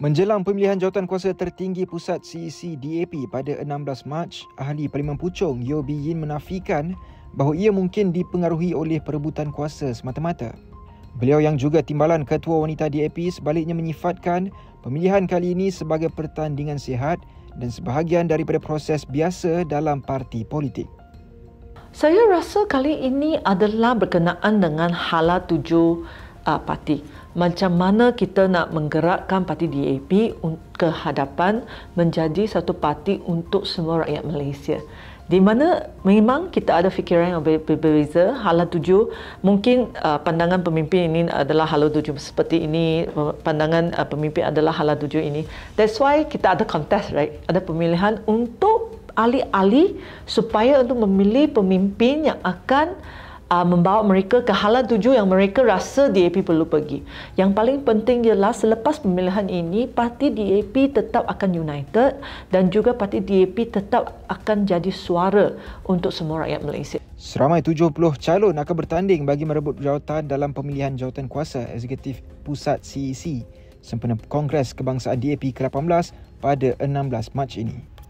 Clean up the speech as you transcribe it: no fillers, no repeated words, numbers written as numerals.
Menjelang pemilihan jawatankuasa tertinggi pusat CEC DAP pada 16 Mac, ahli Parlimen Puchong Yeo Bee Yin menafikan bahawa ia mungkin dipengaruhi oleh perebutan kuasa semata-mata. Beliau yang juga timbalan Ketua Wanita DAP sebaliknya menyifatkan pemilihan kali ini sebagai pertandingan sihat dan sebahagian daripada proses biasa dalam parti politik. Saya rasa kali ini adalah berkenaan dengan hala tuju parti. Macam mana kita nak menggerakkan parti DAP ke hadapan menjadi satu parti untuk semua rakyat Malaysia. Di mana memang kita ada fikiran yang berbeza. Hala tuju, mungkin pandangan pemimpin ini adalah hala tuju seperti ini, pandangan pemimpin adalah hala tuju ini. That's why kita ada contest, right? Ada pemilihan untuk ahli-ahli supaya untuk memilih pemimpin yang akan membawa mereka ke hala tuju yang mereka rasa DAP perlu pergi. Yang paling penting ialah selepas pemilihan ini, parti DAP tetap akan united dan juga parti DAP tetap akan jadi suara untuk semua rakyat Malaysia. Seramai 70 calon akan bertanding bagi merebut jawatan dalam pemilihan jawatankuasa eksekutif pusat CEC sempena Kongres Kebangsaan DAP ke-18 pada 16 Mac ini.